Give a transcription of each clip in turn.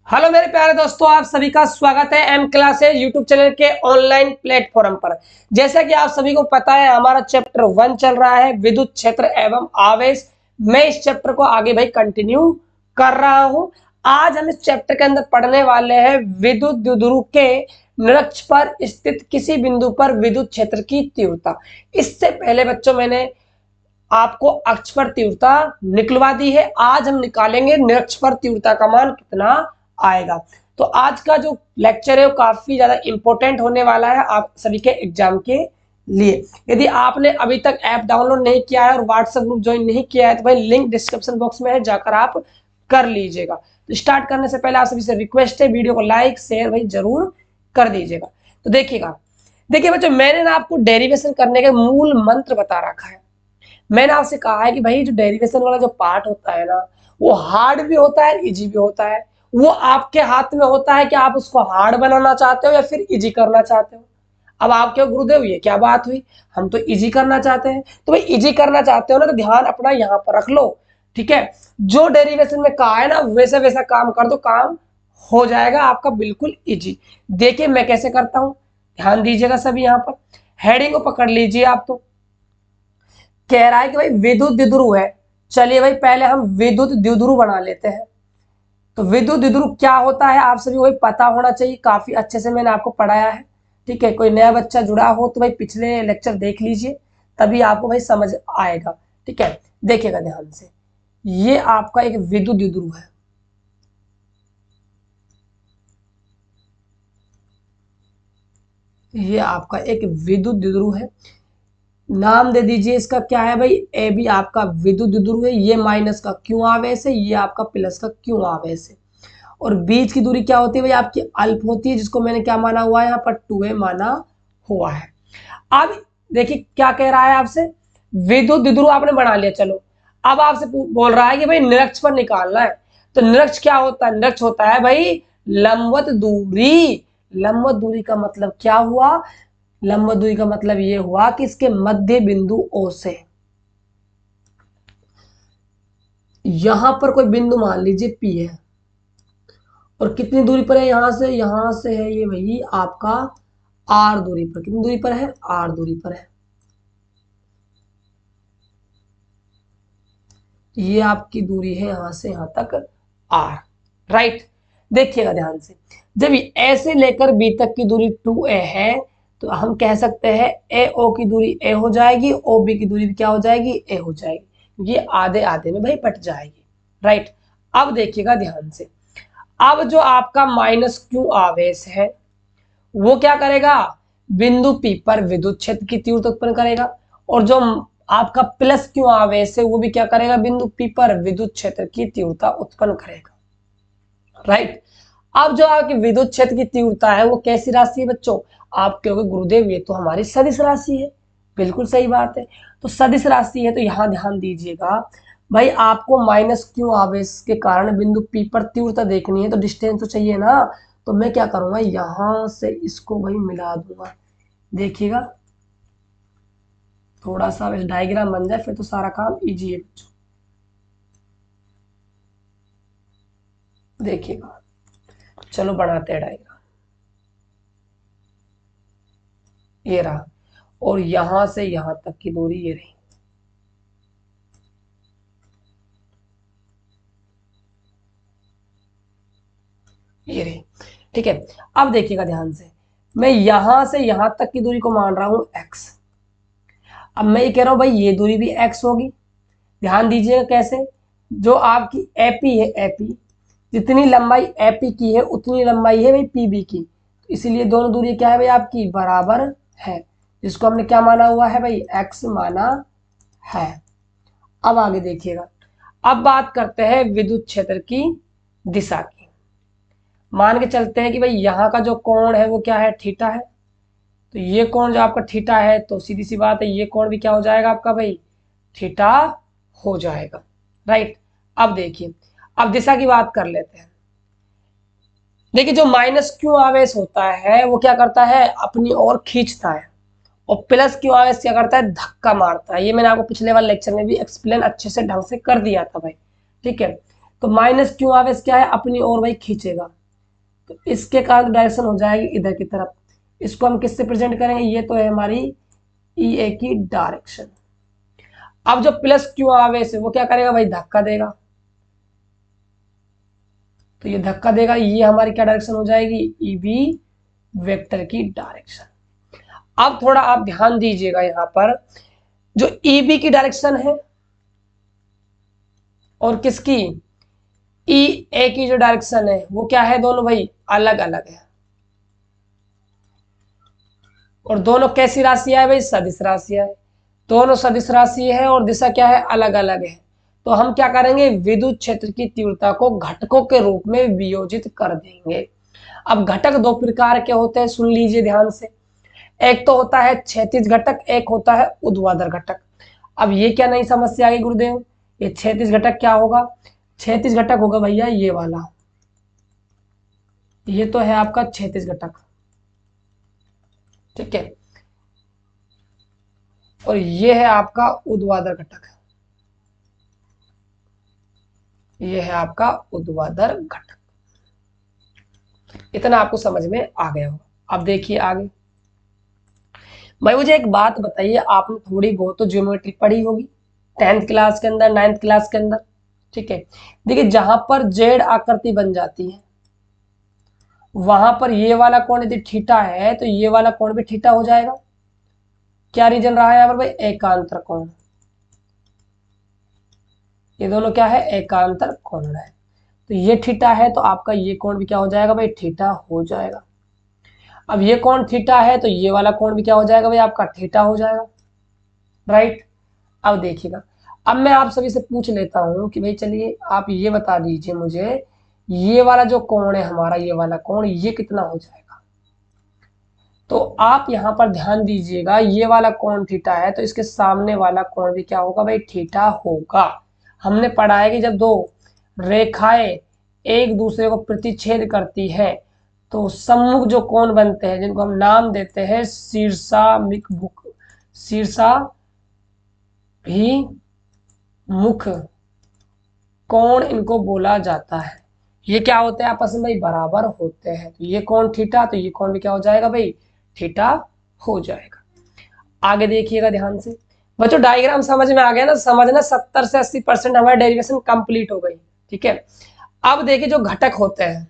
Hello मेरे प्यारे दोस्तों, आप सभी का स्वागत है एम क्लासेज यूट्यूब चैनल के ऑनलाइन प्लेटफॉर्म पर। जैसा कि आप सभी को पता है, हमारा चैप्टर 1 चल रहा है, विद्युत क्षेत्र एवं आवेश। मैं इस चैप्टर को आगे भाई कंटिन्यू कर रहा हूं। आज हम इस चैप्टर के अंदर पढ़ने वाले हैं विद्युत द्विध्रुव के निरक्ष पर स्थित किसी बिंदु पर विद्युत क्षेत्र की तीव्रता। इससे पहले बच्चों मैंने आपको अक्ष पर तीव्रता निकलवा दी है। आज हम निकालेंगे निरक्ष पर तीव्रता का मान कितना आएगा। तो आज का जो लेक्चर है वो काफी ज्यादा इंपॉर्टेंट होने वाला है आप सभी के एग्जाम के लिए। यदि आपने अभी तक ऐप डाउनलोड नहीं किया है और व्हाट्सएप ग्रुप ज्वाइन नहीं किया है तो भाई लिंक डिस्क्रिप्शन बॉक्स में है, जाकर आप कर लीजिएगा। तो स्टार्ट करने से पहले आप सभी से रिक्वेस्ट है, वीडियो को लाइक शेयर भाई जरूर कर दीजिएगा। तो देखिए बच्चों, मैंने ना आपको डेरिवेशन करने के मूल मंत्र बता रखा है। मैंने आपसे कहा है कि भाई जो डेरिवेशन वाला जो पार्ट होता है ना, वो हार्ड भी होता है, इजी भी होता है। वो आपके हाथ में होता है कि आप उसको हार्ड बनाना चाहते हो या फिर इजी करना चाहते हो। अब आपके गुरुदेव ये क्या बात हुई, हम तो इजी करना चाहते हैं। तो भाई इजी करना चाहते हो ना, तो ध्यान अपना यहाँ पर रख लो। ठीक है, जो डेरिवेशन में कहा है ना वैसा वैसा काम कर दो, काम हो जाएगा आपका बिल्कुल इजी। देखिए मैं कैसे करता हूँ, ध्यान दीजिएगा सभी। यहाँ पर हेडिंग को पकड़ लीजिए आप। तो कह रहा है कि भाई विद्युत द्विध्रुव है। चलिए भाई पहले हम विद्युत द्विध्रुव बना लेते हैं। तो विद्युत द्विध्रुव क्या होता है आप सभी को भाई पता होना चाहिए, काफी अच्छे से मैंने आपको पढ़ाया है। ठीक है, कोई नया बच्चा जुड़ा हो तो भाई पिछले लेक्चर देख लीजिए, तभी आपको भाई समझ आएगा। ठीक है, देखिएगा ध्यान से। ये आपका एक विद्युत द्विध्रुव है। ये आपका एक विद्युत द्विध्रुव है। नाम दे दीजिए इसका, क्या है भाई, ए बी आपका विद्युत द्विध्रुव है। ये माइनस का क्यों आवेश है, ये आपका प्लस का क्यों आवेश है। और बीच की दूरी क्या होती है भाई, आपकी अल्प होती है, जिसको मैंने क्या माना हुआ है यहाँ पर 2a माना हुआ है। अब देखिए क्या कह रहा है आपसे, विद्युत द्विध्रुव आपने बना लिया। चलो अब आपसे बोल रहा है कि भाई निरक्ष पर निकालना है। तो निरक्ष क्या होता है, निरक्ष होता है भाई लंबवत दूरी। लंबवत दूरी का मतलब क्या हुआ, लंबवत दूरी का मतलब ये हुआ कि इसके मध्य बिंदु O से यहां पर कोई बिंदु मान लीजिए P है, और कितनी दूरी पर है यहां से है ये भाई आपका R दूरी पर। कितनी दूरी पर है, R दूरी पर है। ये आपकी दूरी है यहां से यहां तक R, राइट। देखिएगा ध्यान से, जब ऐसे लेकर B तक की दूरी 2a है तो हम कह सकते हैं AO की दूरी a हो जाएगी, OB की दूरी भी क्या हो जाएगी, a हो जाएगी। ये आधे आधे में भाई बट जाएगी, राइट। अब देखिएगा ध्यान से, अब जो आपका माइनस Q आवेश है वो क्या करेगा, बिंदु P पर विद्युत क्षेत्र की तीव्रता उत्पन्न करेगा। और जो आपका प्लस Q आवेश है वो भी क्या करेगा, बिंदु P पर विद्युत क्षेत्र की तीव्रता उत्पन्न करेगा, राइट। अब जो आपकी विद्युत क्षेत्र की तीव्रता है वो कैसी राशि है बच्चों, आप कहोगे गुरुदेव ये तो हमारी सदिश राशि है। बिल्कुल सही बात है, तो सदिश राशि है तो यहाँ ध्यान दीजिएगा भाई, आपको माइनस क्यू आवेश के कारण बिंदु P पर तीव्रता देखनी है तो डिस्टेंस तो चाहिए ना। तो मैं क्या करूंगा, यहां से इसको भाई मिला दूंगा। देखिएगा थोड़ा सा डायग्राम बन जाए फिर तो सारा काम इजी है बच्चों। देखिएगा, चलो बनाते हैं डायग्राम। ये रहा, और यहां से यहां तक की दूरी ये रही। ये रही, ठीक है। अब देखिएगा ध्यान से, मैं यहां से यहां तक की दूरी को मान रहा हूं x। अब मैं ये कह रहा हूं भाई ये दूरी भी x होगी। ध्यान दीजिएगा कैसे, जो आपकी AP है, AP जितनी लंबाई AP की है उतनी लंबाई है भाई PB की। इसीलिए दोनों दूरी क्या है भाई आपकी बराबर है, जिसको हमने क्या माना हुआ है भाई, x माना है। अब आगे देखिएगा, अब बात करते हैं विद्युत क्षेत्र की दिशा की। मान के चलते हैं कि भाई यहाँ का जो कोण है वो क्या है, थीटा है। तो ये कोण जो आपका थीटा है तो सीधी सी बात है ये कोण भी क्या हो जाएगा आपका भाई, थीटा हो जाएगा, राइट। अब देखिए, अब दिशा की बात कर लेते हैं। देखिए जो माइनस क्यू आवेश होता है वो क्या करता है, अपनी ओर खींचता है। और प्लस क्यू आवेश क्या करता है, धक्का मारता है। ये मैंने आपको पिछले वाले लेक्चर में भी एक्सप्लेन अच्छे से ढंग से कर दिया था भाई, ठीक है। तो माइनस क्यू आवेश क्या है, अपनी ओर भाई खींचेगा। तो इसके कारण डायरेक्शन हो जाएगी इधर की तरफ। इसको हम किससे प्रेजेंट करेंगे, ये तो है हमारी ई ए की डायरेक्शन। अब जो प्लस क्यू आवेश है वो क्या करेगा भाई, धक्का देगा। तो ये धक्का देगा, ये हमारी क्या डायरेक्शन हो जाएगी, ई बी वेक्टर की डायरेक्शन। अब थोड़ा आप ध्यान दीजिएगा यहां पर, जो ई बी की डायरेक्शन है और किसकी, ई ए की जो डायरेक्शन है वो क्या है, दोनों भाई अलग अलग है। और दोनों कैसी राशियां है भाई, सदिश राशियां है। दोनों सदिश राशि है और दिशा क्या है, अलग अलग है। तो हम क्या करेंगे, विद्युत क्षेत्र की तीव्रता को घटकों के रूप में वियोजित कर देंगे। अब घटक दो प्रकार के होते हैं, सुन लीजिए ध्यान से। एक तो होता है क्षैतिज घटक, एक होता है ऊर्ध्वाधर घटक। अब ये क्या नई समस्या आ गई गुरुदेव, ये क्षैतिज घटक क्या होगा, क्षैतिज घटक होगा भैया ये वाला, ये तो है आपका क्षैतिज घटक, ठीक है। और ये है आपका ऊर्ध्वाधर घटक, ये है आपका ऊर्ध्वाधर घटक। इतना आपको समझ में आ गया होगा। अब देखिए आगे भाई, मुझे एक बात बताइए, आपने थोड़ी बहुत तो ज्योमेट्री पढ़ी होगी 10th क्लास के अंदर, 9th क्लास के अंदर, ठीक है। देखिए जहां पर जेड आकृति बन जाती है वहां पर ये वाला कोण यदि थीटा है तो ये वाला कोण भी थीटा हो जाएगा। क्या रीजन रहा है यहाँ पर भाई, एकांतर कोण। ये दोनों क्या है, एकांतर कोण है। तो ये थीटा है तो आपका ये कोण भी क्या हो जाएगा भाई, थीटा हो जाएगा। अब ये कोण थीटा है तो ये वाला कोण भी क्या हो जाएगा भाई, आपका थीटा हो जाएगा, राइट। अब देखिएगा, अब मैं आप सभी से पूछ लेता हूं कि भाई चलिए आप ये बता दीजिए मुझे, ये वाला जो कोण है हमारा, ये वाला कोण ये कितना हो जाएगा। तो आप यहां पर ध्यान दीजिएगा, ये वाला कोण थीटा है तो इसके सामने वाला कोण भी क्या होगा भाई, थीटा होगा। हमने पढ़ा है कि जब दो रेखाएं एक दूसरे को प्रतिच्छेद करती है तो सम्मुख जो कोण बनते हैं, जिनको हम नाम देते हैं शीर्षाभिमुख, शीर्षा भी मुख कोण इनको बोला जाता है। ये क्या होते हैं आपस में भाई, बराबर होते हैं। तो ये कोण थीटा, तो ये कोण भी क्या हो जाएगा भाई, थीटा हो जाएगा। आगे देखिएगा ध्यान से बच्चों, डायग्राम समझ में आ गया ना, समझना 70 से 80% हमारी डेरिवेशन कंप्लीट हो गई, ठीक है। अब देखिए जो घटक होते हैं,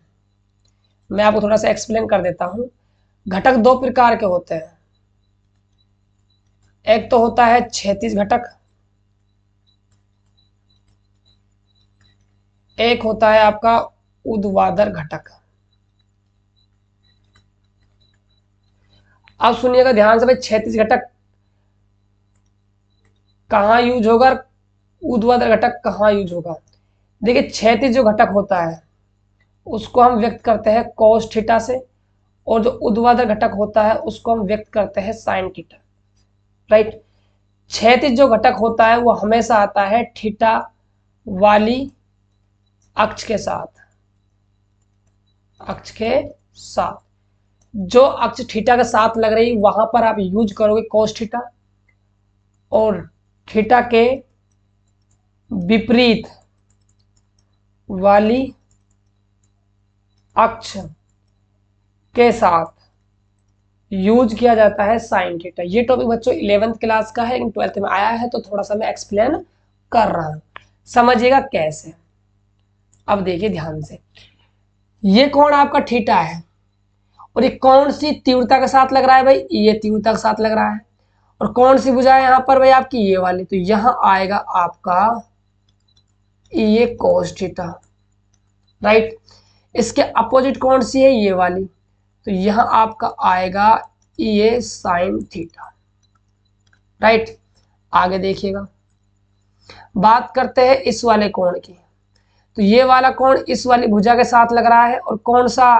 मैं आपको थोड़ा सा एक्सप्लेन कर देता हूं। घटक दो प्रकार के होते हैं, एक तो होता है क्षैतिज घटक, एक होता है आपका ऊर्ध्वाधर घटक। अब सुनिएगा ध्यान से भाई, क्षैतिज घटक कहाँ यूज होगा, ऊर्ध्वाधर घटक कहाँ यूज होगा। देखिए क्षैतिज जो घटक होता है उसको हम व्यक्त करते हैं cos थीटा से, और जो ऊर्ध्वाधर घटक होता है उसको हम व्यक्त करते हैं sin थीटा, राइट। क्षैतिज जो घटक होता है वो हमेशा आता है थीटा वाली अक्ष के साथ, अक्ष के साथ। जो अक्ष थीटा के साथ लग रही वहां पर आप यूज करोगे cos थीटा, और थीटा के विपरीत वाली अक्ष के साथ यूज किया जाता है साइन थीटा। ये टॉपिक बच्चों 11th क्लास का है लेकिन 12th में आया है तो थोड़ा सा मैं एक्सप्लेन कर रहा हूं, समझिएगा कैसे। अब देखिए ध्यान से, ये कोण आपका थीटा है और ये कौन सी तीव्रता के साथ लग रहा है भाई, ये तीव्रता के साथ लग रहा है। और कौन सी भुजा है यहाँ पर भाई आपकी, ये वाली। तो यहां आएगा आपका ये cos थीटा, राइट। इसके अपोजिट कौन सी है, ये वाली। तो यहां आपका आएगा ये साइन थीटा, राइट। आगे देखिएगा, बात करते हैं इस वाले कोण की। तो ये वाला कोण इस वाली भुजा के साथ लग रहा है और कौन सा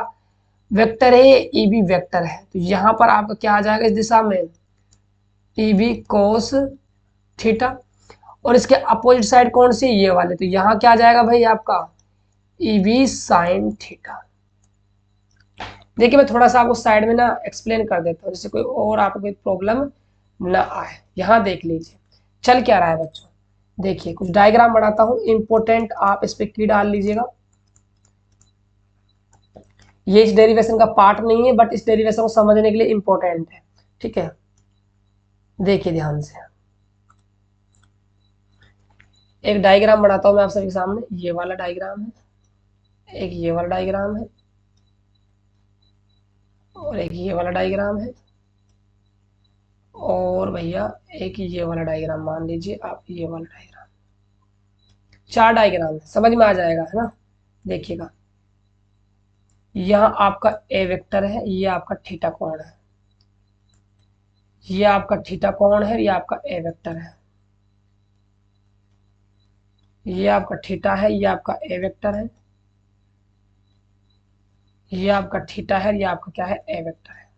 वेक्टर है, ये ई बी वेक्टर है। तो यहां पर आपका क्या आ जाएगा इस दिशा में, ई बी कोस थीटा। और इसके अपोजिट साइड कौन सी, ये वाले। तो यहां क्या आ जाएगा भाई आपका ई बी साइन थीटा। देखिए मैं थोड़ा सा आपको साइड में ना एक्सप्लेन कर देता हूँ जिससे कोई और आपको कोई प्रॉब्लम ना आए। यहां देख लीजिए चल क्या रहा है बच्चों, देखिए कुछ डायग्राम बनाता हूं इंपॉर्टेंट, आप इस पे की डाल लीजिएगा। ये इस डेरिवेशन का पार्ट नहीं है, बट इस डेरिवेशन को समझने के लिए इंपॉर्टेंट है। ठीक है, देखिए ध्यान से, एक डायग्राम बनाता हूं मैं आप सभी के सामने। ये वाला डायग्राम है, एक ये वाला डायग्राम है, और एक ये वाला डायग्राम है, और भैया एक ये वाला डायग्राम मान लीजिए आप, ये वाला डायग्राम। 4 डायग्राम है, समझ में आ जाएगा है ना। देखिएगा, यहाँ आपका ए वेक्टर है, ये आपका थीटा कोण है, ये आपका थीटा कोण है, ये आपका ए वेक्टर है, ये आपका थीटा है, ये आपका ए वेक्टर है, ये आपका थीटा है, ये आपका क्या है, ए वेक्टर है।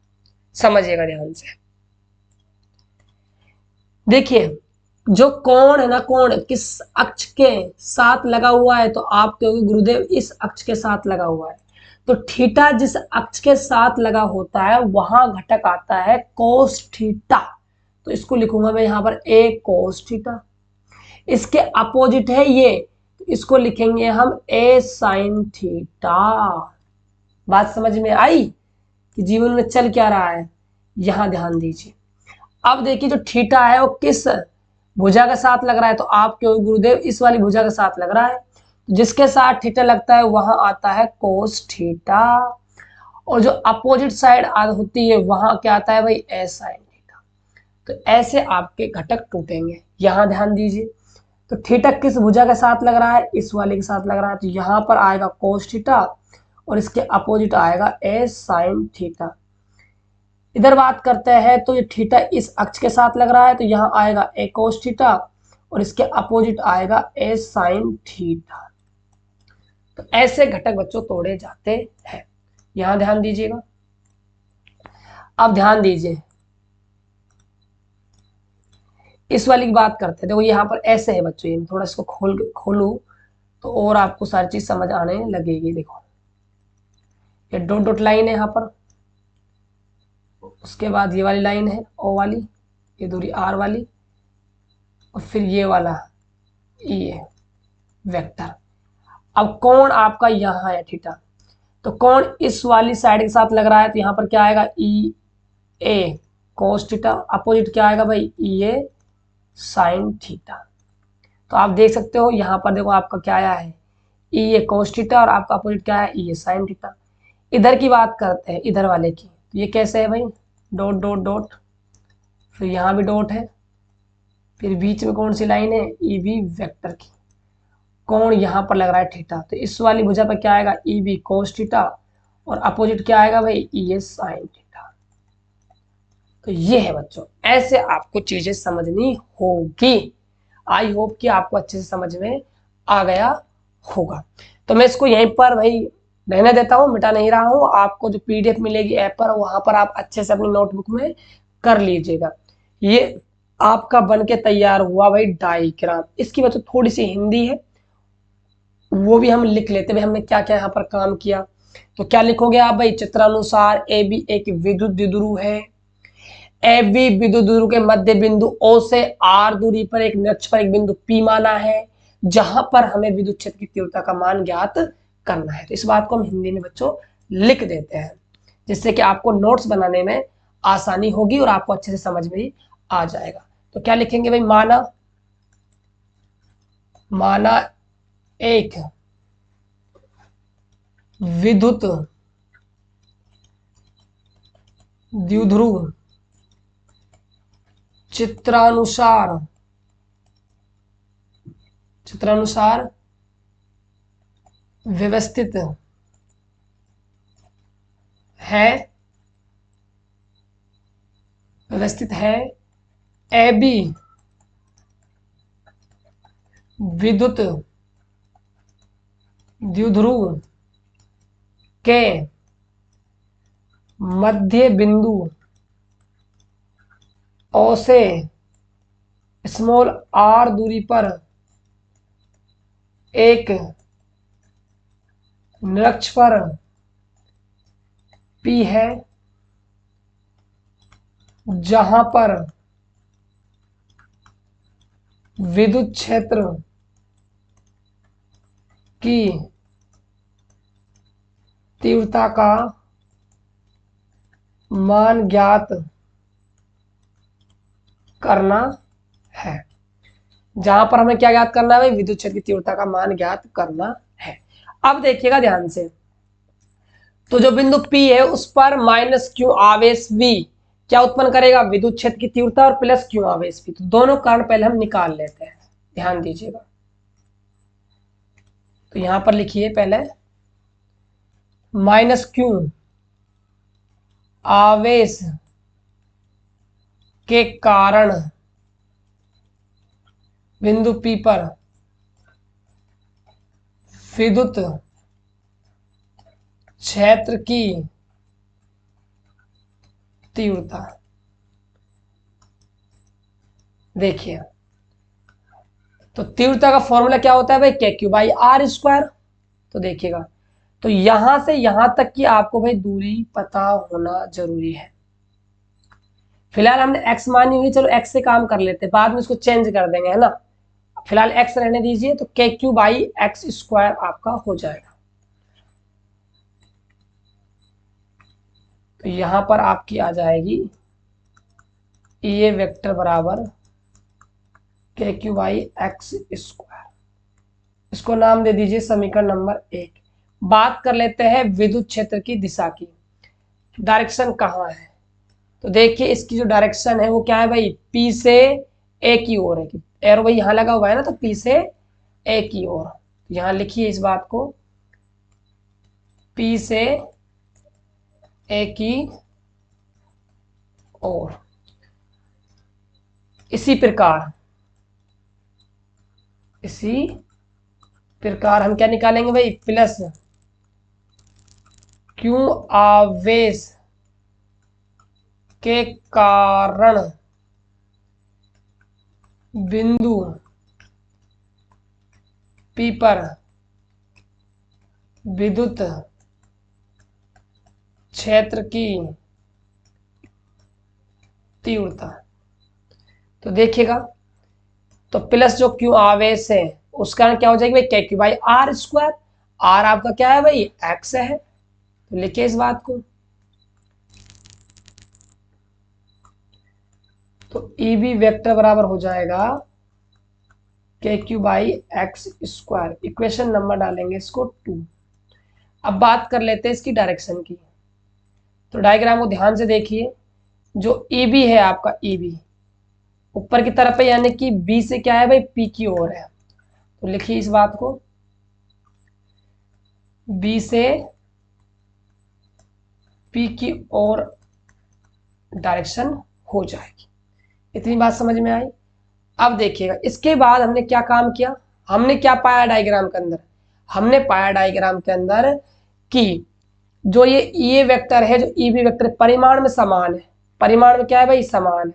समझिएगा ध्यान से। देखिए, जो कोण है ना, कोण किस अक्ष के साथ लगा हुआ है, तो आप कहोगे गुरुदेव इस अक्ष के साथ लगा हुआ है। तो थीटा जिस अक्ष के साथ लगा होता है वहां घटक आता है कोस थीटा। तो इसको लिखूंगा मैं यहाँ पर ए कोस थीटा। इसके अपोजिट है ये, तो इसको लिखेंगे हम ए साइन थीटा। बात समझ में आई कि जीवन में चल क्या रहा है, यहां ध्यान दीजिए। अब देखिए, जो थीटा है वो किस भुजा के साथ लग रहा है, तो आप क्यों गुरुदेव इस वाली भुजा के साथ लग रहा है। जिसके साथ थीटा लगता है वहां आता है कोस थीटा, और जो अपोजिट साइड होती है वहां क्या आता है भाई, एस साइन थीटा। तो ऐसे आपके घटक टूटेंगे, यहां ध्यान दीजिए। तो थीटा किस भुजा के साथ लग रहा है, इस वाले के साथ लग रहा है, तो यहां पर आएगा कोस थीटा, और इसके अपोजिट आएगा एस साइन थीटा। इधर बात करते हैं तो ये थीटा इस अक्ष के साथ लग रहा है, तो यहाँ आएगा ए कोस थीटा, और इसके अपोजिट आएगा ए साइन थीटा। तो ऐसे घटक बच्चों तोड़े जाते हैं, यहां ध्यान दीजिएगा। अब ध्यान दीजिए, इस वाली की बात करते हैं। देखो यहाँ पर ऐसे है बच्चों, ये थोड़ा इसको खोलू तो और आपको सारी चीज समझ आने लगेगी। देखो, ये डॉट डॉट लाइन है यहाँ पर, उसके बाद ये वाली लाइन है ओ वाली, ये दूरी आर वाली, और फिर ये वाला ये वेक्टर। अब कोण आपका यहाँ है थीटा, तो कोण इस वाली साइड के साथ लग रहा है, तो यहाँ पर क्या आएगा, ई ए कोस थीटा। अपोजिट क्या आएगा भाई, ई ए साइन थीटा। तो आप देख सकते हो यहाँ पर, देखो आपका क्या आया है, ई ए कोस थीटा, और आपका अपोजिट क्या है, ई ए साइन थीटा। इधर की बात करते हैं, इधर वाले की, तो ये कैसे है भाई, डॉट डॉट डॉट, फिर यहाँ भी डॉट है, फिर बीच में कौन सी लाइन है, ई बी वेक्टर की। कोण यहाँ पर लग रहा है थीटा, तो इस वाली भुजा पर क्या आएगा, ई बी कोस थीटा, और अपोजिट क्या आएगा भाई, ई ए साइन थीटा। तो ये है बच्चों, ऐसे आपको चीजें समझनी होगी। आई होप कि आपको अच्छे से समझ में आ गया होगा। तो मैं इसको यहीं पर भाई रहने देता हूँ, मिटा नहीं रहा हूँ। आपको जो पीडीएफ मिलेगी ऐप पर, वहां पर आप अच्छे से अपनी नोटबुक में कर लीजिएगा। ये आपका बन के तैयार हुआ भाई डायग्राम। इसकी वजह थोड़ी सी हिंदी है, वो भी हम लिख लेते हैं हमने क्या क्या यहाँ पर काम किया। तो क्या लिखोगे आप भाई, चित्रानुसार ए बी एक विद्युत द्विध्रुव है। ए बी विद्युत द्विध्रुव के मध्य बिंदु ओ से आर दूरी पर एक निरक्ष पर एक बिंदु पी माना है, जहां पर हमें विद्युत क्षेत्र की तीव्रता का मान ज्ञात करना है। तो इस बात को हम हिंदी में बच्चों लिख देते हैं, जिससे कि आपको नोट्स बनाने में आसानी होगी और आपको अच्छे से समझ में आ जाएगा। तो क्या लिखेंगे भाई, माना एक विद्युत द्विध्रुव चित्रानुसार व्यवस्थित है ए बी विद्युत द्विध्रुव के मध्य बिंदु ओ से स्मॉल आर दूरी पर एक निरक्ष पर पी है, जहां पर विद्युत क्षेत्र की तीव्रता का मान ज्ञात करना है। जहां पर हमें क्या ज्ञात करना है भाई, विद्युत क्षेत्र की तीव्रता का मान ज्ञात करना है। अब देखिएगा ध्यान से, तो जो बिंदु P है उस पर माइनस क्यू आवेश V क्या उत्पन्न करेगा, विद्युत क्षेत्र की तीव्रता, और प्लस क्यू आवेश V। तो दोनों कारण पहले हम निकाल लेते हैं, ध्यान दीजिएगा। तो यहां पर लिखिए पहले माइनस क्यू आवेश के कारण बिंदु P पर विद्युत क्षेत्र की तीव्रता। देखिए, तो तीव्रता का फॉर्मूला क्या होता है भाई, k q by r square. तो देखिएगा, तो यहां से यहां तक की आपको भाई दूरी पता होना जरूरी है। फिलहाल हमने x मानी हुई, चलो x से काम कर लेते हैं, बाद में इसको चेंज कर देंगे, है ना। फिलहाल x रहने दीजिए, तो के क्यू बाई एक्स स्क्वायर आपका हो जाएगा। तो यहां पर आपकी आ जाएगी ये वेक्टर बराबर के क्यू बाई एक्स स्क्वायर। इसको नाम दे दीजिए समीकरण नंबर 1। बात कर लेते हैं विद्युत क्षेत्र की दिशा की, डायरेक्शन कहाँ है। तो देखिए इसकी जो डायरेक्शन है वो क्या है भाई, P से A की ओर है। एरो भाई यहाँ लगा हुआ है ना, तो P से A की ओर। यहाँ लिखिए इस बात को, P से A की ओर। इसी प्रकार हम क्या निकालेंगे भाई, प्लस क्यू आवेश के कारण बिंदु P पर विद्युत क्षेत्र की तीव्रता। तो देखिएगा, तो प्लस जो क्यू आवेश है उसका क्या हो जाएगी भाई, k q by r square. R आपका क्या है भाई, एक्स है। तो लिखिए इस बात को, तो ई बी वेक्टर बराबर हो जाएगा के q by x square. Equation number डालेंगे इसको 2। अब बात कर लेते हैं इसकी डायरेक्शन की। तो डायग्राम को ध्यान से देखिए, जो ई बी है आपका, ई बी ऊपर की तरफ है, यानी कि बी से क्या है भाई, पी की ओर है। तो लिखिए इस बात को, बी से पी की ओर डायरेक्शन हो जाएगी। इतनी बात समझ में आई। अब देखिएगा इसके बाद हमने क्या काम किया, हमने क्या पाया डायग्राम के अंदर, हमने पाया डायग्राम के अंदर कि जो ये वेक्टर है, जो ई बी वेक्टर परिमाण में समान है। परिमाण में क्या है भाई, समान है।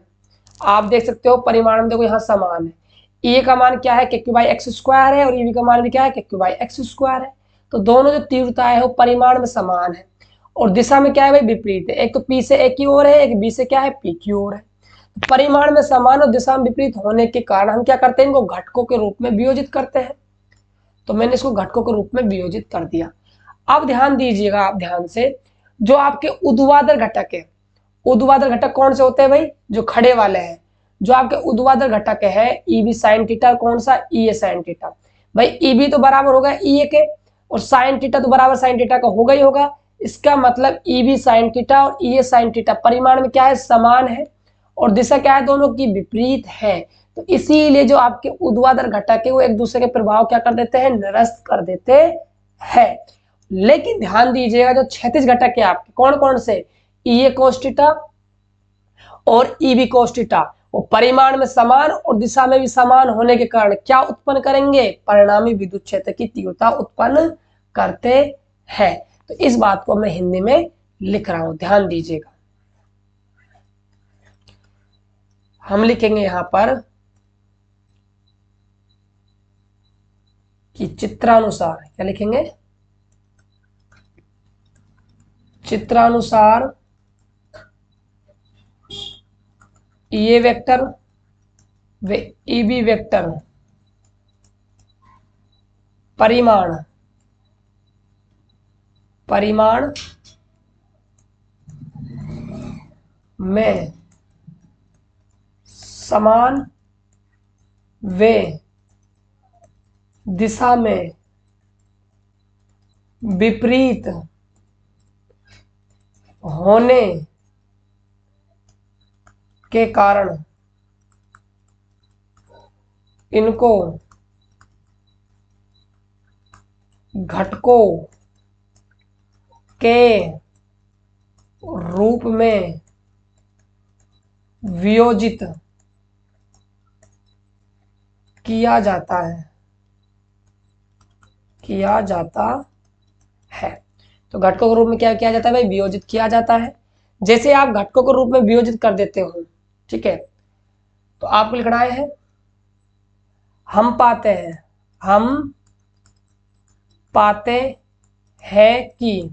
आप देख सकते हो परिमाण में, देखो यहाँ समान है। ए का मान क्या है, के क्यू बाई एक्स स्क्वायर है, और ई बी का मान भी क्या है, के क्यू बाई एक्स स्क्वायर है। तो दोनों जो तीव्रता है वो परिमाण में समान है, और दिशा में क्या है भाई, विपरीत है। एक तो पी से ए की ओर है, एक बी से क्या है, पी की ओर है। परिमाण में समान और दिशा में विपरीत होने के कारण हम क्या करते हैं, इनको घटकों के रूप में वियोजित करते हैं। तो मैंने इसको घटकों के रूप में वियोजित कर दिया। अब ध्यान दीजिएगा आप ध्यान से, जो आपके ऊर्ध्वाधर घटक है, ऊर्ध्वाधर घटक कौन से होते हैं भाई, जो खड़े वाले हैं। जो आपके ऊर्ध्वाधर घटक है ई बी साइन थीटा, कौन सा, ई ए साइन थीटा। भाई ई बी तो बराबर होगा ई ए के, और साइन थीटा तो बराबर साइन थीटा का होगा ही होगा। इसका मतलब ई बी साइन थीटा और ई ए साइन थीटा परिमाण में क्या है, समान है, और दिशा क्या है, दोनों की विपरीत है। तो इसीलिए जो आपके ऊर्ध्वाधर घटक है वो एक दूसरे के प्रभाव क्या कर देते हैं, निरस्त कर देते हैं। लेकिन ध्यान दीजिएगा, जो क्षैतिज घटक है आपके कौन कौन से, ई ए कोस थीटा और ई बी कोस थीटा, वो परिमाण में समान और दिशा में भी समान होने के कारण क्या उत्पन्न करेंगे, परिणामी विद्युत क्षेत्र की तीव्रता उत्पन्न करते हैं। तो इस बात को मैं हिंदी में लिख रहा हूं, ध्यान दीजिएगा। हम लिखेंगे यहां पर कि चित्रानुसार, क्या लिखेंगे, चित्रानुसार ये वेक्टर व ई बी वेक्टर परिमाण परिमाण में समान व दिशा में विपरीत होने के कारण इनको घटकों के रूप में वियोजित किया जाता है। तो घटकों के रूप में क्या किया जाता है भाई? वियोजित किया जाता है। जैसे आप घटकों के रूप में वियोजित कर देते हो, ठीक है, तो आपको लिखना है हम पाते हैं कि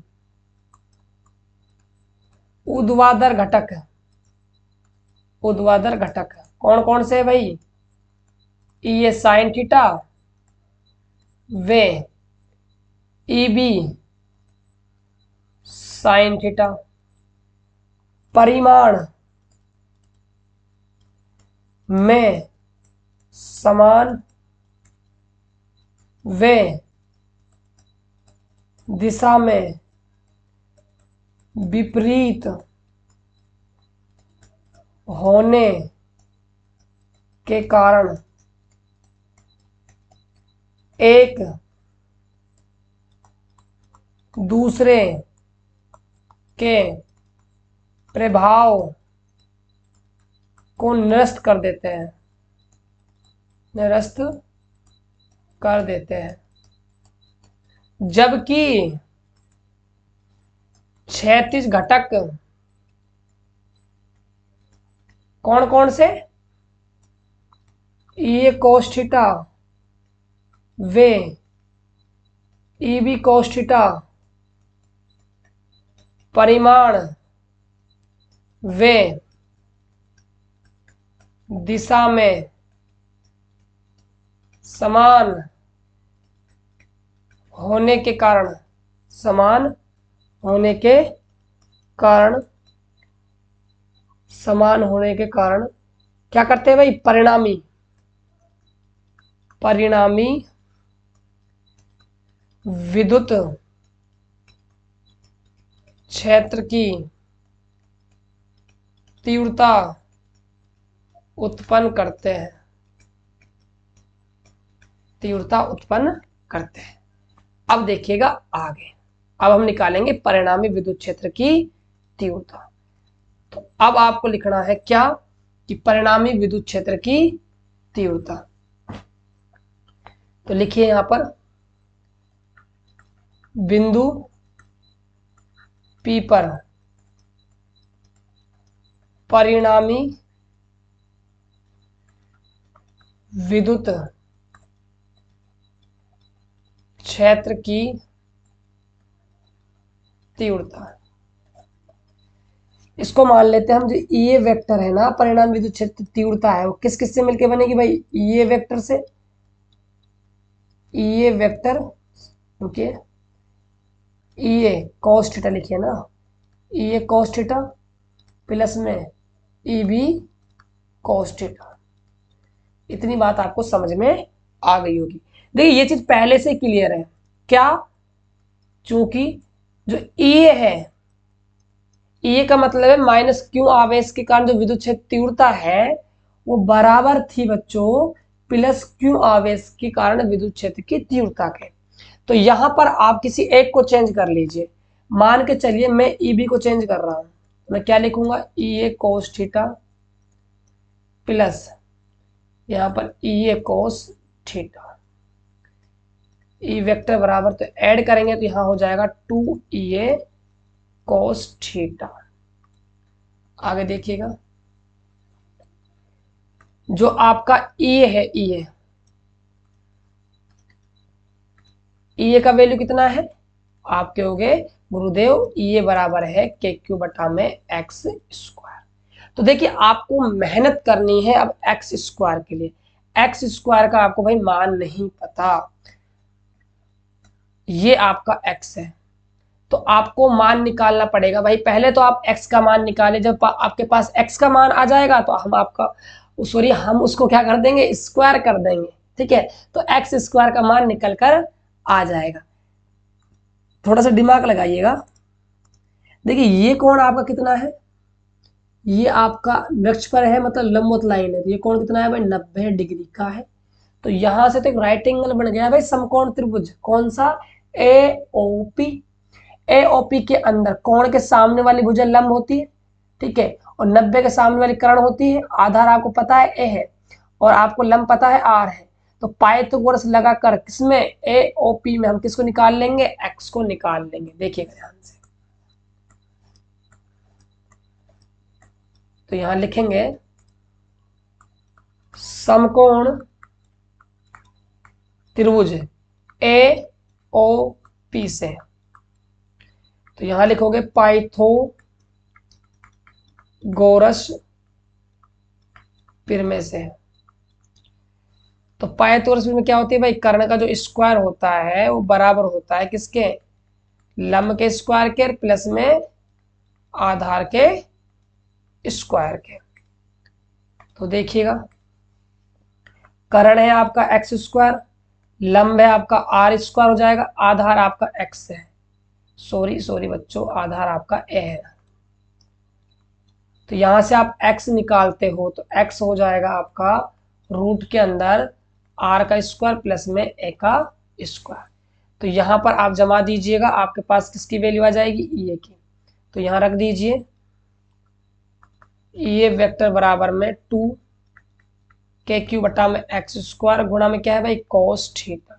ऊर्ध्वाधर घटक कौन कौन से है भाई? ये साइन थीटा व ई बी साइन थीटा परिमाण में समान व दिशा में विपरीत होने के कारण एक दूसरे के प्रभाव को निरस्त कर देते हैं जबकि क्षैतिज घटक कौन कौन से? ये cos थीटा व ई बी cos थीटा परिमाण व दिशा में समान होने के कारण क्या करते हैं भाई? परिणामी विद्युत क्षेत्र की तीव्रता उत्पन्न करते हैं। अब देखिएगा आगे, अब हम निकालेंगे परिणामी विद्युत क्षेत्र की तीव्रता। तो अब आपको लिखना है क्या कि परिणामी विद्युत क्षेत्र की तीव्रता। तो लिखिए यहां पर बिंदु P पर परिणामी विद्युत क्षेत्र की तीव्रता, इसको मान लेते हैं हम, जो ये वेक्टर है ना परिणामी विद्युत क्षेत्र तीव्रता है, वो किस किस से मिलकर बनेगी भाई? ये वेक्टर से, ये वेक्टर, ओके, ये cos थीटा लिखिए ना, ये cos थीटा प्लस में ई बी cos थीटा। इतनी बात आपको समझ में आ गई होगी। देखिए ये चीज पहले से क्लियर है क्या? चूंकि जो ये है, ये का मतलब है माइनस क्यू आवेश के कारण जो विद्युत क्षेत्र तीव्रता है वो बराबर थी बच्चों प्लस क्यू आवेश के कारण विद्युत क्षेत्र की तीव्रता के। तो यहां पर आप किसी एक को चेंज कर लीजिए। मान के चलिए मैं ई बी को चेंज कर रहा हूं, मैं क्या लिखूंगा? ई ए कोस थीटा प्लस यहां पर ई ए कोस थीटा, ई वेक्टर बराबर, तो ऐड करेंगे तो यहां हो जाएगा 2 ई ए कोस थीटा। आगे देखिएगा, जो आपका ई है, ई ए का वैल्यू कितना है? आप कहोगे गुरुदेव ई ए बराबर है के क्यू बटा में एक्स स्क्वायर। तो देखिए आपको मेहनत करनी है अब एक्स स्क्वायर के लिए। एक्स स्क्वायर का आपको भाई मान नहीं पता, ये आपका एक्स है, तो आपको मान निकालना पड़ेगा भाई। पहले तो आप x का मान निकाले, जब आपके पास x का मान आ जाएगा तो हम उसको क्या कर देंगे, स्क्वायर कर देंगे, ठीक है। तो x स्क्वायर का मान निकल कर आ जाएगा। थोड़ा सा दिमाग लगाइएगा। देखिए ये कोण आपका कितना है, ये आपका वृक्ष पर है, मतलब लंबवत लाइन है, तो ये कोण कितना है भाई, 90 डिग्री का है। तो यहां से तो एक राइट एंगल बन गया भाई समकोण त्रिभुज। कौन सा, एओपी। एओपी के अंदर कोण के सामने वाली भुजा लंब होती है, ठीक है, और 90 के सामने वाली कर्ण होती है। आधार आपको पता है ए है और आपको लंब पता है आर है। तो पाइथागोरस लगाकर किसमें, एओपी में हम किसको निकाल लेंगे, एक्स को निकाल लेंगे। देखिएगा ध्यान से, तो यहां लिखेंगे समकोण त्रिभुज एओपी से, तो यहां लिखोगे पाइथागोरस प्रमेय से। तो पाइथागोरस प्रमेय क्या होती है भाई, कर्ण का जो स्क्वायर होता है वो बराबर होता है किसके, लंब के स्क्वायर के प्लस में आधार के स्क्वायर के। तो देखिएगा, कर्ण है आपका एक्स स्क्वायर, लंब है आपका आर स्क्वायर हो जाएगा, आधार आपका एक्स है, सॉरी बच्चों, आधार आपका ए है। तो यहां से आप x निकालते हो तो x हो जाएगा आपका रूट के अंदर r का स्क्वायर प्लस में a का स्क्वायर। तो यहां पर आप जमा दीजिएगा, आपके पास किसकी वैल्यू आ जाएगी, ये की। तो यहां रख दीजिए ये वेक्टर बराबर में 2k³ बटा में x स्क्वायर गुणा में क्या है भाई, cos थीटा।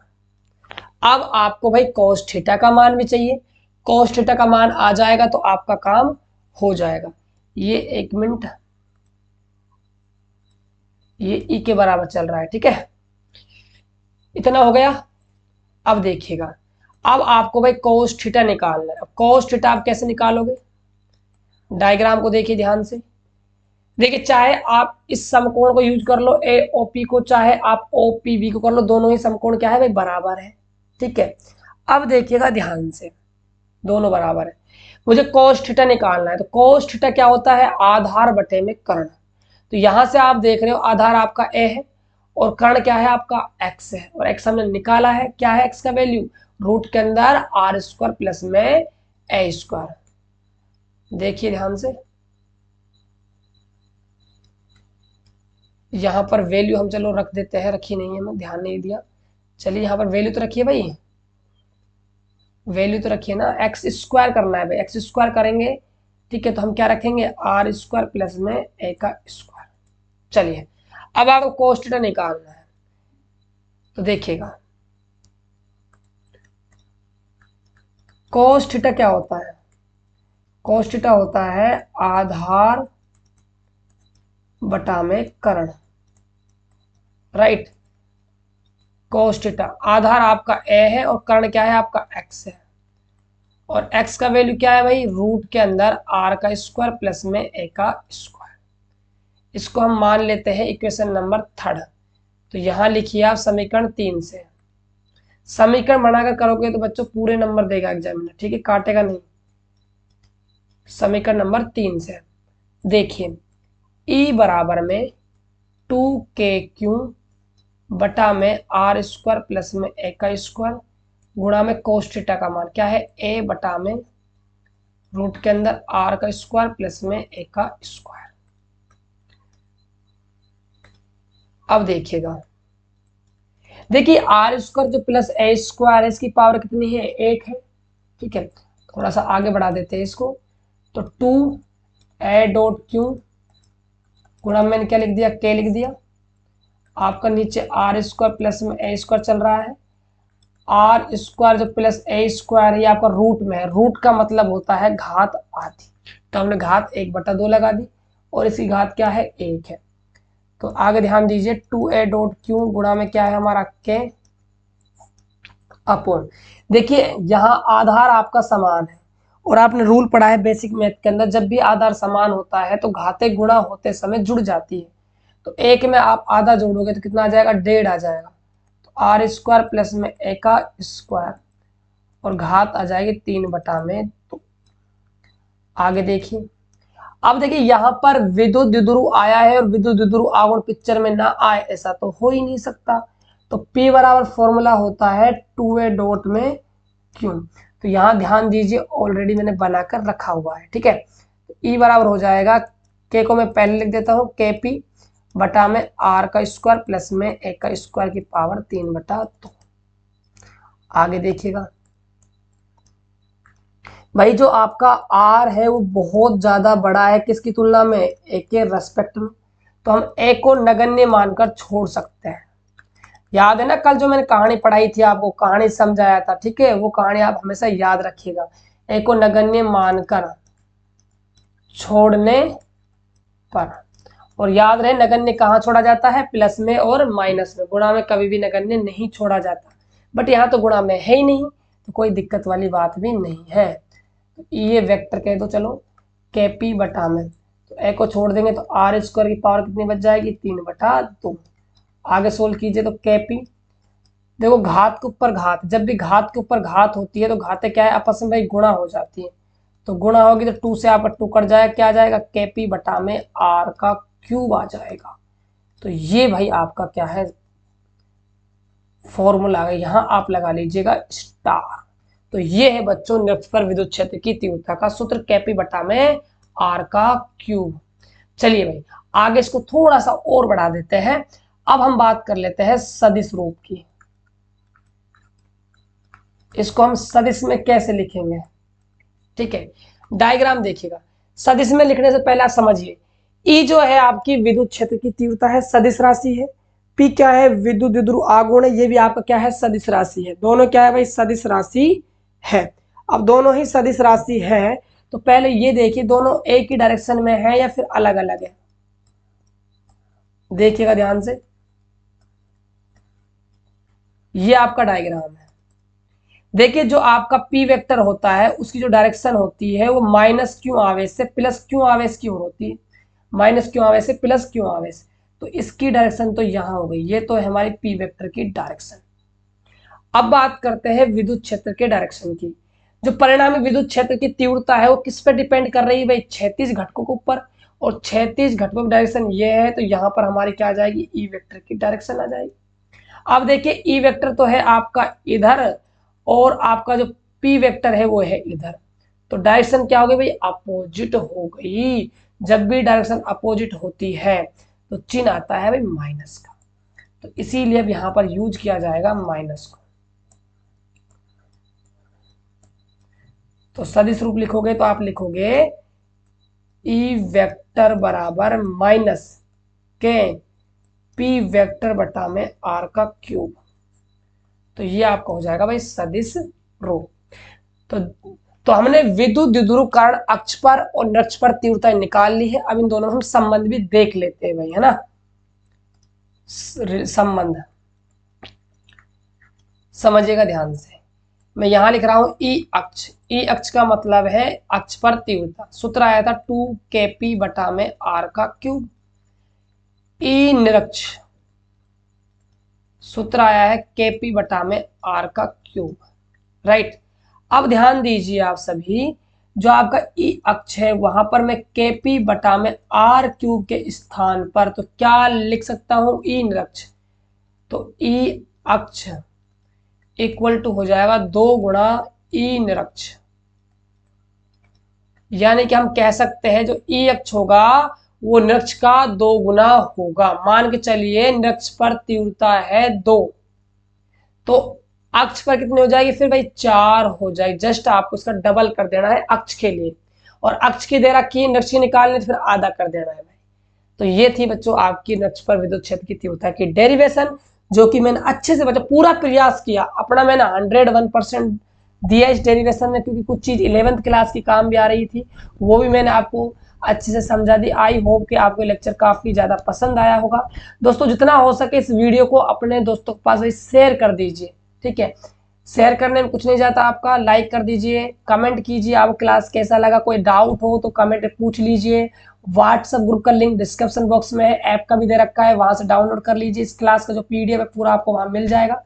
अब आपको भाई cos थीटा का मान भी चाहिए। cos थीटा का मान आ जाएगा तो आपका काम हो जाएगा। ये 1 मिनट, ये ई के बराबर चल रहा है, ठीक है, इतना हो गया। अब देखिएगा, अब आपको भाई cos थीटा निकालना है। अब cos थीटा आप कैसे निकालोगे, डायग्राम को देखिए ध्यान से। देखिए, चाहे आप इस समकोण को यूज कर लो एओपी को, चाहे आप ओपीबी को कर लो, दोनों ही समकोण क्या है भाई, बराबर है, ठीक है। अब देखिएगा ध्यान से, दोनों बराबर है, मुझे cos थीटा निकालना है। तो cos थीटा क्या होता है, आधार बटे में कर्ण। तो यहां से आप देख रहे हो आधार आपका ए है और कर्ण क्या है आपका x है, और x हमने निकाला है, क्या है x का वैल्यू, रूट के अंदर आर स्क्वायर प्लस में ए स्क्वायर। देखिए ध्यान से, यहां पर वैल्यू हम चलो रख देते हैं, रखी नहीं है, मैं ध्यान नहीं दिया। चलिए यहां पर वैल्यू तो रखिए भाई, वैल्यू तो रखिए ना, एक्स स्क्वायर करना है भाई, एक्स स्क्वायर करेंगे, ठीक है। तो हम क्या रखेंगे, आर स्क्वायर प्लस में ए का स्क्वायर। चलिए, अब आपको cos थीटा निकालना है। तो देखिएगा cos थीटा क्या होता है, cos थीटा होता है आधार बटा में कर्ण, राइट। cos थीटा, आधार आपका ए है और कर्ण क्या है आपका x है, और x का वैल्यू क्या है भाई, रूट के अंदर r का स्क्वायर प्लस में a का स्क्वायर। इसको हम मान लेते हैं इक्वेशन नंबर 3। तो यहां लिखिए आप समीकरण 3 से। समीकरण बनाकर करोगे तो बच्चों पूरे नंबर देगा एग्जामिनर, ठीक है, काटेगा नहीं। समीकरण नंबर 3 से देखिए, E बराबर में 2k³ बटा में आर स्क्वायर प्लस में ए का स्क्वायर गुणा में cos थीटा का मान क्या है, a बटा में रूट के अंदर r का स्क्वायर प्लस में a का स्क्वायर। अब देखिएगा, देखिए आर स्क्वायर जो प्लस ए स्क्वायर है, इसकी पावर कितनी है, 1 है, ठीक है। थोड़ा सा आगे बढ़ा देते हैं इसको। तो 2a.q गुणा में मैंने क्या लिख दिया, k लिख दिया। आपका नीचे आर स्क्वायर प्लस में ए स्क्वायर चल रहा है, आर स्क्वायर जो प्लस ए स्क्वायर है आपका रूट में है, रूट का मतलब होता है घात आधी। तो हमने घात 1/2 लगा दी और इसकी घात क्या है, 1 है। तो आगे ध्यान दीजिए, 2a.q गुणा में क्या है हमारा k अपॉन, देखिए यहाँ आधार आपका समान है और आपने रूल पढ़ा है बेसिक मैथ के अंदर, जब भी आधार समान होता है तो घातें गुणा होते समय जुड़ जाती है। तो 1 में आप आधा जोड़ोगे तो कितना आ जाएगा, 1.5 आ जाएगा। तो आर स्क्वायर प्लस में ए का स्क्वायर और घात आ जाएगी 3/2। आगे देखिए, अब देखिए यहाँ पर विद्युत द्विध्रुव आया है और विद्युत द्विध्रुव आगुण पिक्चर में ना आए, ऐसा तो हो ही नहीं सकता। तो P बराबर फॉर्मूला होता है 2a डॉट में Q। तो यहाँ ध्यान दीजिए, ऑलरेडी मैंने बनाकर रखा हुआ है, ठीक है। तो E बराबर हो जाएगा, K को मैं पहले लिख देता हूँ, KP बटा में R का स्क्वायर प्लस में A का स्क्वायर की पावर 3/2। आगे देखिएगा भाई, जो आपका R है वो बहुत ज्यादा बड़ा है किसकी तुलना में, A के रेस्पेक्ट में। तो हम A को नगण्य मानकर छोड़ सकते हैं। याद है ना, कल जो मैंने कहानी पढ़ाई थी आपको, कहानी समझाया था, ठीक है, वो कहानी आप हमेशा याद रखिएगा। A को नगण्य मानकर छोड़ने पर, और याद रहे नगण्य कहाँ छोड़ा जाता है, प्लस में और माइनस में, गुणा में कभी भी नगण्य नहीं छोड़ा जाता। बट यहाँ तो गुणा में है ही नहीं, तो कोई दिक्कत वाली बात भी नहीं है। तो ये वेक्टर कह दो, चलो KP बटा में, तो A को छोड़ देंगे तो R स्क्वायर की पावर कितनी बच जाएगी, 3/2। आगे सोल्व कीजिए तो KP, देखो घात के ऊपर घात, जब भी घात के ऊपर घात होती है तो घातें क्या है, आपस में भाई गुणा हो जाती है। तो गुणा होगी तो 2 से आपका 2 कट जाएगा, क्या आ जाएगा, KP बटा में R का क्यूब आ जाएगा। तो ये भाई आपका क्या है, फॉर्मूला है, यहां आप लगा लीजिएगा स्टार। तो ये है बच्चों निरक्ष पर विद्युत क्षेत्र की तीव्रता का सूत्र, KP बटा में R का क्यूब। चलिए भाई आगे इसको थोड़ा सा और बढ़ा देते हैं। अब हम बात कर लेते हैं सदिश रूप की। इसको हम सदिश में कैसे लिखेंगे, ठीक है, डायग्राम देखिएगा। सदिश में लिखने से पहले आप समझिए, ई जो है आपकी विद्युत क्षेत्र की तीव्रता है, सदिश राशि है। पी क्या है, विद्युत द्विध्रुव आघूर्ण है, ये भी आपका क्या है, सदिश राशि है। दोनों क्या है भाई, सदिश राशि है। अब दोनों ही सदिश राशि है, तो पहले ये देखिए दोनों एक ही डायरेक्शन में है या फिर अलग अलग है, देखिएगा ध्यान से। ये आपका डायग्राम है। देखिए जो आपका P वेक्टर होता है उसकी जो डायरेक्शन होती है वो माइनस क्यू आवेश से प्लस क्यू आवेश की ओर होती है, माइनस क्यू आवेश से प्लस क्यू आवेश। तो इसकी डायरेक्शन तो यहाँ हो गई, ये तो है हमारी P वेक्टर की डायरेक्शन। अब बात करते हैं विद्युत क्षेत्र के डायरेक्शन की। जो परिणामी विद्युत क्षेत्र की तीव्रता है वो किस पर डिपेंड कर रही है भाई, क्षैतिज घटकों के ऊपर, और क्षैतिज घटकों की डायरेक्शन ये है, तो यहाँ पर हमारी क्या आ जाएगी, ई वेक्टर की डायरेक्शन आ जाएगी। अब देखिए ई वेक्टर तो है आपका इधर, और आपका जो पी वेक्टर है वो है इधर, तो डायरेक्शन क्या हो गई भाई, अपोजिट हो गई। जब भी डायरेक्शन अपोजिट होती है तो चिन्ह आता है भाई माइनस का, तो इसीलिए अब यहां पर यूज किया जाएगा माइनस को। तो सदिश रूप लिखोगे तो आप लिखोगे ई वेक्टर बराबर माइनस के पी वेक्टर बटा में आर का क्यूब। तो ये आपका हो जाएगा भाई सदिश रूप। तो हमने विद्युत द्विध्रुव कारण अक्ष पर और निरक्ष पर तीव्रता निकाल ली है। अब इन दोनों में हम संबंध भी देख लेते हैं भाई, है ना। संबंध समझिएगा ध्यान से, मैं यहां लिख रहा हूं ई अक्ष। ई अक्ष का मतलब है अक्ष पर तीव्रता, सूत्र आया था 2kp बटा में r का क्यूब। ई निरक्ष सूत्र आया है kp बटा में r का क्यूब, राइट। अब ध्यान दीजिए आप सभी, जो आपका ई अक्ष है वहां पर मैं kp बटा में r क्यूब के स्थान पर तो क्या लिख सकता हूं, ई निरक्ष। तो ई अक्ष इक्वल टू हो जाएगा 2 गुणा ई निरक्ष, यानी कि हम कह सकते हैं जो ई अक्ष होगा वो निरक्ष का 2 गुना होगा। मान के चलिए निरक्ष पर तीव्रता है 2, तो अक्ष पर कितनी हो जाएगी फिर भाई 4 हो जाएगी। जस्ट आपको इसका डबल कर देना है अक्ष के लिए, और अक्ष की दे रखी निरक्ष की निकालने फिर आधा कर देना है भाई। तो ये थी बच्चों आपकी निरक्ष पर विद्युत क्षेत्र की तीव्रता की डेरिवेशन, जो कि मैंने अच्छे से बच्चों पूरा प्रयास किया अपना, मैंने 101% दिया इस डेरिवेशन में, क्योंकि कुछ चीज 11th क्लास की काम भी आ रही थी, वो भी मैंने आपको अच्छे से समझा दी। आई होप कि आपको लेक्चर काफी ज्यादा पसंद आया होगा। दोस्तों जितना हो सके इस वीडियो को अपने दोस्तों के पास शेयर कर दीजिए, ठीक है। शेयर करने में कुछ नहीं जाता आपका, लाइक कर दीजिए, कमेंट कीजिए आपको क्लास कैसा लगा, कोई डाउट हो तो कमेंट पूछ लीजिए। व्हाट्सएप ग्रुप का लिंक डिस्क्रिप्शन बॉक्स में है, ऐप का भी दे रखा है, वहां से डाउनलोड कर लीजिए। इस क्लास का जो PDF है पूरा आपको वहां मिल जाएगा,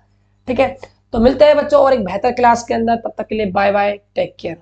ठीक है। तो मिलते हैं बच्चों और एक बेहतर क्लास के अंदर, तब तक के लिए बाय बाय, टेक केयर।